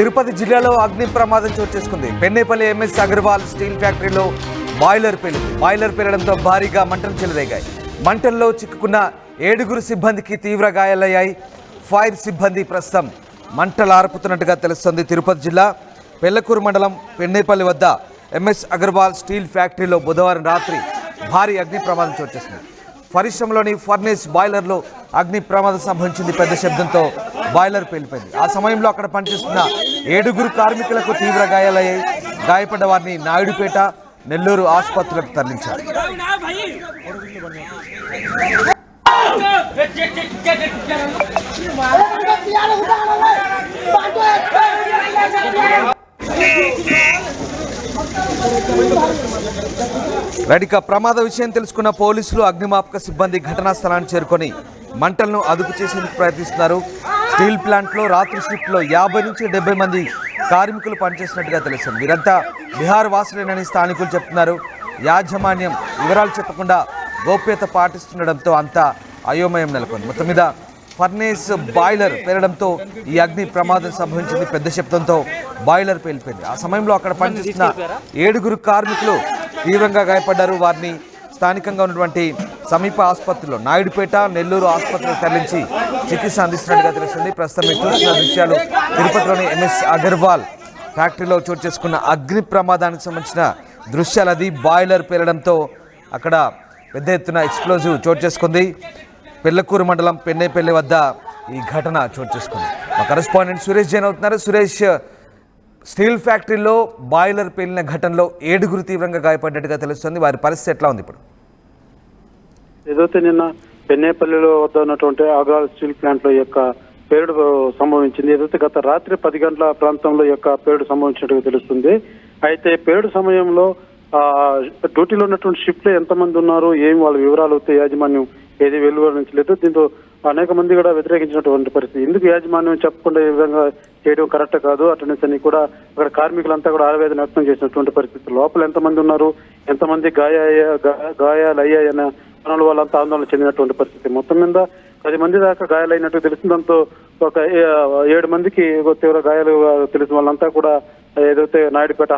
తిరుపతి జిల్లాలో అగ్ని ప్రమాదం చోటు చేసుకుంది. పెన్నేపల్లి ఎంఎస్ అగర్వాల్ స్టీల్ ఫ్యాక్టరీలో బాయిలర్ పేలింది. బాయిలర్ పేలడంతో భారీగా మంటలు చెలరేగాయి. మంటల్లో చిక్కుకున్న 7 సిబ్బందికి తీవ్ర గాయాలయ్యాయి. ఫైర్ సిబ్బంది ప్రస్తుతం మంటలు ఆర్పుతున్నట్టుగా తెలుస్తోంది. తిరుపతి జిల్లా పెళ్లకూరు మండలం పెన్నేపల్లి వద్ద ఎంఎస్ అగర్వాల్ స్టీల్ ఫ్యాక్టరీలో బుధవారం రాత్రి భారీ అగ్ని ప్రమాదం చోటు చేసుకుంది. పరిశ్రమలోని ఫర్నేస్ బాయిలర్లో అగ్ని ప్రమాదం సంభవించింది. పెద్ద శబ్దంతో బాయిలర్ పేలిపోయింది. ఆ సమయంలో అక్కడ పనిచేస్తున్న 7 కార్మికులకు తీవ్ర గాయాలయ్యాయి. గాయపడ్డ వారిని నాయుడుపేట, నెల్లూరు ఆసుపత్రులకు తరలించారు. ఇక ప్రమాద విషయం తెలుసుకున్న పోలీసులు, అగ్నిమాపక సిబ్బంది ఘటనా స్థలాన్ని చేరుకొని మంటలను అదుపు చేసేందుకు ప్రయత్నిస్తున్నారు. స్టీల్ ప్లాంట్లో రాత్రి షిఫ్ట్లో 50 నుంచి 70 మంది కార్మికులు పనిచేసినట్టుగా తెలుస్తుంది. వీరంతా బీహార్ వాసులేనని స్థానికులు చెప్తున్నారు. యాజమాన్యం వివరాలు చెప్పకుండా గోప్యత పాటిస్తుండడంతో అంతా అయోమయం నెలకొంది. మొత్తం మీద ఫర్నేస్ బాయిలర్ పేలడంతో ఈ అగ్ని ప్రమాదం సంభవించింది. పెద్ద శబ్దంతో బాయిలర్ పేలిపోయింది. ఆ సమయంలో అక్కడ పనిచేస్తున్న 7 కార్మికులు తీవ్రంగా గాయపడ్డారు. వారిని స్థానికంగా ఉన్నటువంటి సమీప ఆసుపత్రిలో నాయుడుపేట, నెల్లూరు ఆసుపత్రికి తరలించి చికిత్స అందిస్తున్నట్టుగా తెలుస్తుంది. ప్రస్తుతం మీరు చూస్తున్న దృశ్యాలు తిరుపతిలోని ఎంఎస్ అగర్వాల్ ఫ్యాక్టరీలో చోటు చేసుకున్న అగ్ని ప్రమాదానికి సంబంధించిన దృశ్యాలు. అది బాయిలర్ పేలడంతో అక్కడ పెద్ద ఎత్తున ఎక్స్ప్లోజివ్ చోటు చేసుకుంది. పెళ్లకూరు మండలం పెన్నేపల్లి వద్ద ఈ ఘటన చోటు చేసుకుంది. మా కరెస్పాండెంట్ సురేష్ జైన్ అవుతున్నారు. సురేష్, స్టీల్ ఫ్యాక్టరీలో బాయిలర్ పేలిన ఘటనలో 7 తీవ్రంగా గాయపడ్డట్టుగా తెలుస్తుంది. వారి పరిస్థితి ఎట్లా ఉంది ఇప్పుడు? ఏదైతే నిన్న పెన్నేపల్లిలో వద్ద ఉన్నటువంటి అగర్వాల్ స్టీల్ ప్లాంట్ లో యొక్క పేలుడు సంభవించింది. ఏదైతే గత రాత్రి 10 గంటల ప్రాంతంలో యొక్క పేలుడు సంభవించినట్టుగా తెలుస్తుంది. అయితే పేలుడు సమయంలో డ్యూటీలో ఉన్నటువంటి షిఫ్ట్ లో ఎంతమంది ఉన్నారు, ఏం వాళ్ళ వివరాలు యాజమాన్యం ఏది వెలువరించలేదు. దీంతో అనేక మంది కూడా వ్యతిరేకించినటువంటి పరిస్థితి. ఎందుకు యాజమాన్యం చెప్పకుండా ఈ విధంగా చేయడం కరెక్ట్ కాదు అటెండెన్స్ అని కూడా అక్కడ కార్మికులంతా కూడా ఆవేదన వ్యక్తం చేసినటువంటి పరిస్థితి. లోపల ఎంతమంది ఉన్నారు, ఎంతమంది గాయాలు అయ్యాయన్న పనుల వాళ్ళంతా ఆందోళన చెందినటువంటి పరిస్థితి. మొత్తం మీద 10 మంది దాకా గాయాలైనట్టు తెలిసింది. దాంతో ఒక 7 మందికి తీవ్ర గాయాలు తెలిసిన వాళ్ళంతా కూడా ఏదైతే నాయుడుపేట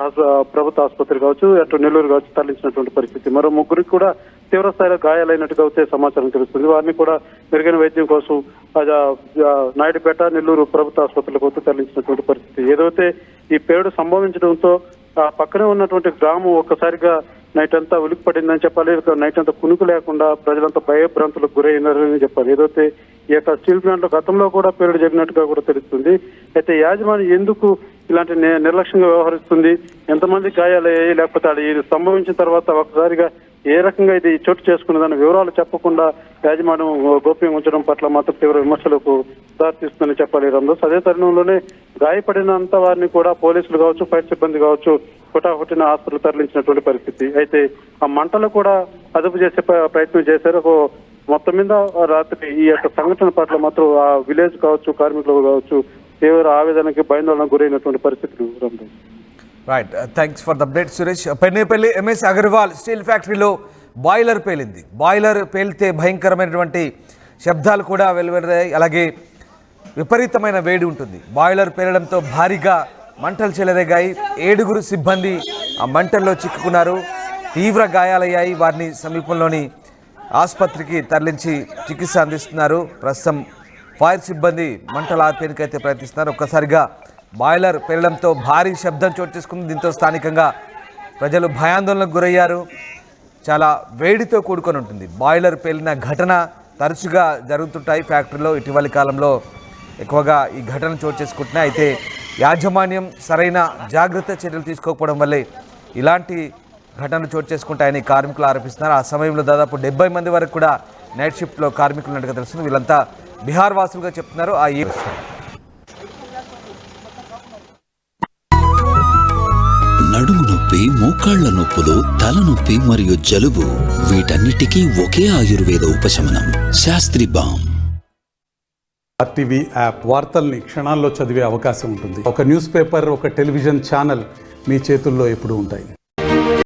ప్రభుత్వ ఆసుపత్రి కావచ్చు, అటు నెల్లూరు కావచ్చు తరలించినటువంటి పరిస్థితి. మరో 3 కూడా తీవ్ర స్థాయిలో గాయాలైనట్టుగా వచ్చే సమాచారం తెలుస్తుంది. వారిని కూడా మెరుగైన వైద్యం కోసం నాయుడుపేట, నెల్లూరు ప్రభుత్వ ఆసుపత్రులకు తరలించినటువంటి పరిస్థితి. ఏదైతే ఈ పేలుడు సంభవించడంతో పక్కనే ఉన్నటువంటి గ్రామం ఒక్కసారిగా నైట్ అంతా ఉలిక్కిపడిందని చెప్పాలి. నైట్ అంతా కునుకు లేకుండా ప్రజలంతా భయభ్రాంతులకు గురైనారని చెప్పాలి. ఏదైతే ఈ యొక్క స్టీల్ ప్లాంట్ లో గతంలో కూడా పేలుడు జరిగినట్టుగా కూడా తెలుస్తుంది. అయితే యాజమాన్యం ఎందుకు ఇలాంటి నిర్లక్ష్యంగా వ్యవహరిస్తుంది, ఎంతమంది గాయాలయ్యాయి, లేకపోతే అది సంభవించిన తర్వాత ఒకసారిగా ఏ రకంగా ఇది చోటు చేసుకున్న దాని వివరాలు చెప్పకుండా యాజమాన్యం గోప్యంగా ఉంచడం పట్ల మాత్రం తీవ్ర విమర్శలకు దారితీస్తుందని చెప్పాలి. రందోస్ అదే తరుణంలోనే గాయపడినంత వారిని కూడా పోలీసులు కావచ్చు, ఫైర్ సిబ్బంది కావచ్చు హుటాహుటిన హాస్పిటల్ తరలించినటువంటి పరిస్థితి. అయితే ఆ మంటలు కూడా అదుపు చేసే ప్రయత్నం చేశారు. మొత్తం మీద రాత్రి ఈ యొక్క సంఘటన పట్ల మాత్రం ఆ విలేజ్ కావచ్చు, కార్మికులు కావచ్చు తీవ్ర ఆవేదనకి భయాందోళనకు గురైనటువంటి పరిస్థితులు. Right, thanks for the update Suresh. Pennepalli MS Agarwal steel ఫ్యాక్టరీలో బాయిలర్ పేలింది. బాయిలర్ పేలితే భయంకరమైనటువంటి శబ్దాలు కూడా వెలువడాయి. అలాగే విపరీతమైన వేడి ఉంటుంది. బాయిలర్ పేలడంతో భారీగా మంటలు చెలరేగాయి. 7 సిబ్బంది ఆ మంటల్లో చిక్కుకున్నారు. తీవ్ర గాయాలయ్యాయి. వారిని సమీపంలోని ఆసుపత్రికి తరలించి చికిత్స అందిస్తున్నారు. ప్రస్తుతం ఫైర్ సిబ్బంది మంటలు ఆర్పేందుకైతే ప్రయత్నిస్తున్నారు. ఒక్కసారిగా బాయిలర్ పేలడంతో భారీ శబ్దం చోటు చేసుకుంది. దీంతో స్థానికంగా ప్రజలు భయాందోళనకు గురయ్యారు. చాలా వేడితో కూడుకొని ఉంటుంది. బాయిలర్ పేలిన ఘటన తరచుగా జరుగుతుంటాయి ఫ్యాక్టరీలో. ఇటీవలి కాలంలో ఎక్కువగా ఈ ఘటనలు చోటు చేసుకుంటున్నాయి. అయితే యాజమాన్యం సరైన జాగ్రత్త చర్యలు తీసుకోకపోవడం వల్లే ఇలాంటి ఘటనలు చోటు చేసుకుంటాయని కార్మికులు ఆరోపిస్తున్నారు. ఆ సమయంలో దాదాపు 70 మంది వరకు కూడా నైట్ షిఫ్ట్లో కార్మికులు ఉన్నట్టుగా తెలుస్తుంది. వీళ్ళంతా బీహార్ వాసులుగా చెప్తున్నారు. నడుము నొప్పి, మోకాళ్ల నొప్పులు, తలనొప్పి మరియు జలుబు, వీటన్నిటికీ ఒకే ఆయుర్వేద ఉపశమనం శాస్త్రి బామ్. ఆర్టీవీ యాప్ వార్తల్ని క్షణాల్లో చదివే అవకాశం ఉంటుంది. ఒక న్యూస్ పేపర్, ఒక టెలివిజన్ ఛానల్ మీ చేతుల్లో ఎప్పుడూ ఉంటాయి.